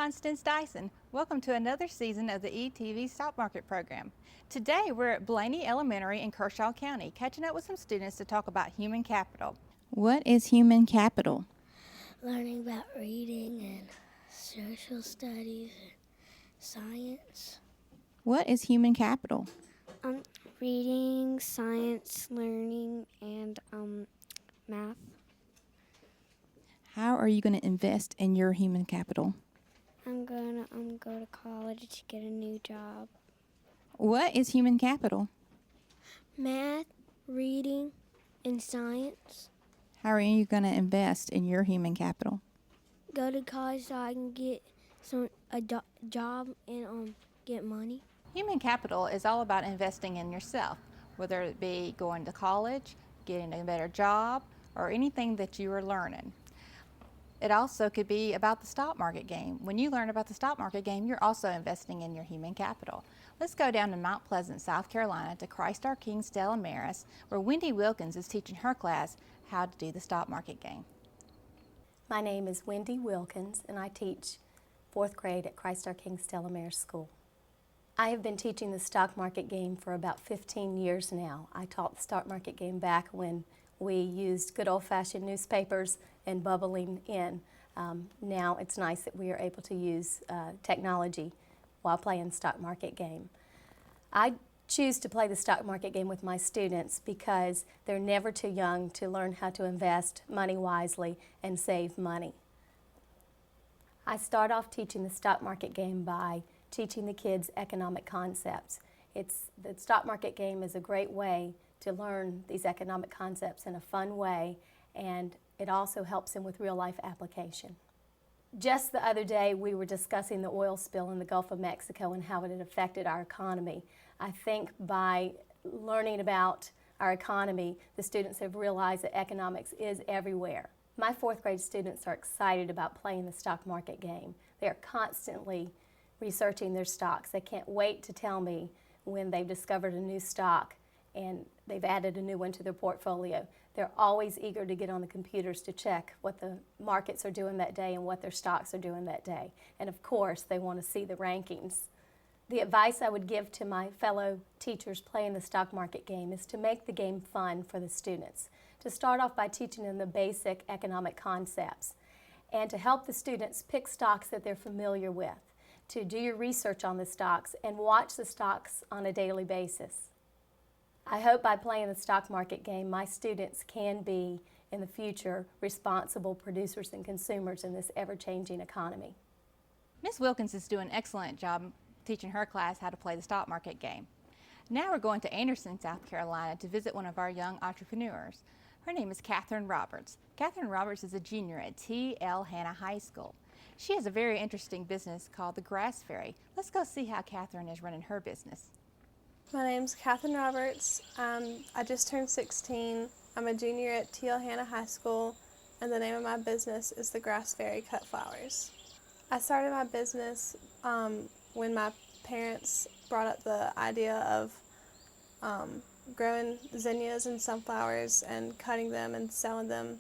Constance Dyson. Welcome to another season of the ETV Stock Market Program. Today we're at Blaney Elementary in Kershaw County, catching up with some students to talk about human capital. What is human capital? Learning about reading and social studies and science. What is human capital? Reading, science, learning, and math. How are you going to invest in your human capital? I'm gonna go to college to get a new job. What is human capital? Math, reading, and science. How are you going to invest in your human capital? Go to college so I can get a job and get money. Human capital is all about investing in yourself, whether it be going to college, getting a better job, or anything that you are learning. It also could be about the stock market game. When you learn about the stock market game, you're also investing in your human capital. Let's go down to Mount Pleasant, South Carolina to Christ Our King Stella Maris, where Wendy Wilkins is teaching her class how to do the stock market game. My name is Wendy Wilkins, and I teach 4th grade at Christ Our King Stella Maris School. I have been teaching the stock market game for about 15 years now. I taught the stock market game back when we used good old-fashioned newspapers and bubbling in. Now it's nice that we are able to use technology while playing the stock market game. I choose to play the stock market game with my students because they're never too young to learn how to invest money wisely and save money. I start off teaching the stock market game by teaching the kids economic concepts. The stock market game is a great way to learn these economic concepts in a fun way, and it also helps them with real-life application. Just the other day, we were discussing the oil spill in the Gulf of Mexico and how it had affected our economy. I think by learning about our economy, the students have realized that economics is everywhere. My 4th grade students are excited about playing the stock market game. They are constantly researching their stocks. They can't wait to tell me when they've discovered a new stock and they've added a new one to their portfolio. They're always eager to get on the computers to check what the markets are doing that day and what their stocks are doing that day. And of course, they want to see the rankings. The advice I would give to my fellow teachers playing the stock market game is to make the game fun for the students. To start off by teaching them the basic economic concepts and to help the students pick stocks that they're familiar with, to do your research on the stocks and watch the stocks on a daily basis. I hope by playing the stock market game, my students can be, in the future, responsible producers and consumers in this ever-changing economy. Ms. Wilkins is doing an excellent job teaching her class how to play the stock market game. Now we're going to Anderson, South Carolina to visit one of our young entrepreneurs. Her name is Catherine Roberts. Catherine Roberts is a junior at T.L. Hanna High School. She has a very interesting business called the Grass Fairy. Let's go see how Catherine is running her business. My name's Catherine Roberts. I just turned 16. I'm a junior at T.L. Hanna High School, and the name of my business is the Grass Fairy Cut Flowers. I started my business when my parents brought up the idea of growing zinnias and sunflowers and cutting them and selling them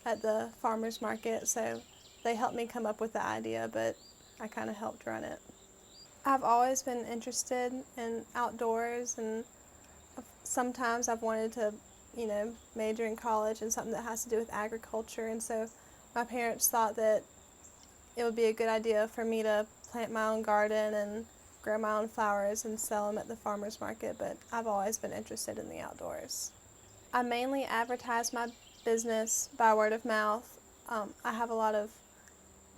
at the farmer's market. So they helped me come up with the idea, but I kind of helped run it. I've always been interested in outdoors, and sometimes I've wanted to, major in college in something that has to do with agriculture, and so my parents thought that it would be a good idea for me to plant my own garden and grow my own flowers and sell them at the farmer's market, but I've always been interested in the outdoors. I mainly advertise my business by word of mouth. I have a lot of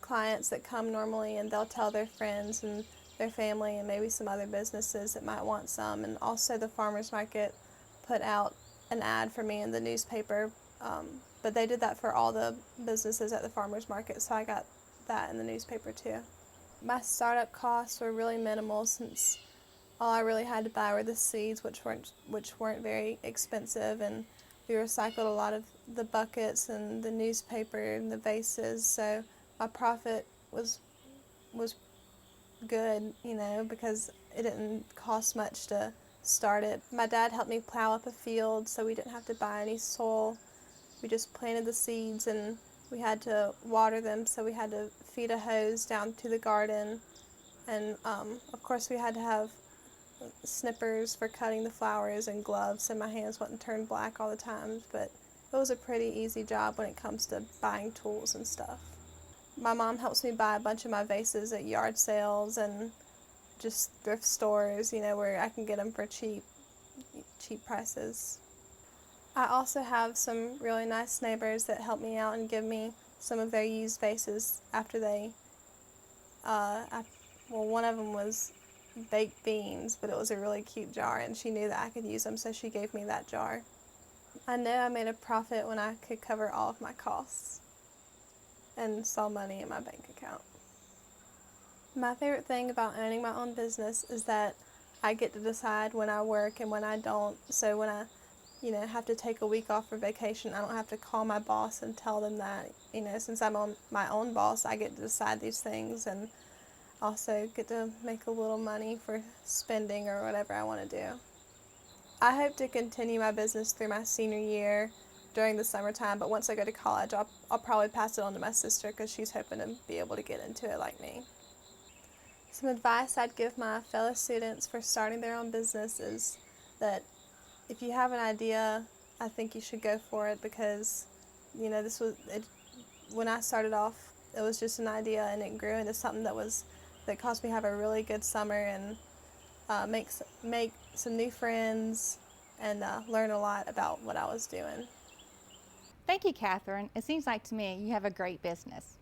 clients that come normally, and they'll tell their friends and their family and maybe some other businesses that might want some. And also the farmer's market put out an ad for me in the newspaper, but they did that for all the businesses at the farmer's market, so I got that in the newspaper too. My startup costs were really minimal since all I really had to buy were the seeds, which weren't very expensive, and we recycled a lot of the buckets and the newspaper and the vases, so my profit was good, because it didn't cost much to start it. My dad helped me plow up a field, so we didn't have to buy any soil. We just planted the seeds and We had to water them, so we had to feed a hose down to the garden. And of course we had to have snippers for cutting the flowers and gloves so my hands wouldn't turn black all the time, but it was a pretty easy job when it comes to buying tools and stuff. My mom helps me buy a bunch of my vases at yard sales and just thrift stores, where I can get them for cheap prices. I also have some really nice neighbors that help me out and give me some of their used vases after they, one of them was baked beans, but it was a really cute jar and she knew that I could use them, so she gave me that jar. I know I made a profit when I could cover all of my costs and saw money in my bank account. My favorite thing about owning my own business is that I get to decide when I work and when I don't. So when I, have to take a week off for vacation, I don't have to call my boss and tell them that. Since I'm my own boss, I get to decide these things and also get to make a little money for spending or whatever I want to do. I hope to continue my business through my senior year during the summertime, but once I go to college, I'll probably pass it on to my sister because she's hoping to be able to get into it like me. Some advice I'd give my fellow students for starting their own business is that if you have an idea, I think you should go for it because, when I started off, it was just an idea and it grew into something that caused me to have a really good summer and make some new friends and learn a lot about what I was doing. Thank you, Catherine. It seems like to me you have a great business.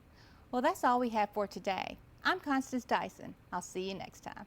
Well, that's all we have for today. I'm Constance Dyson. I'll see you next time.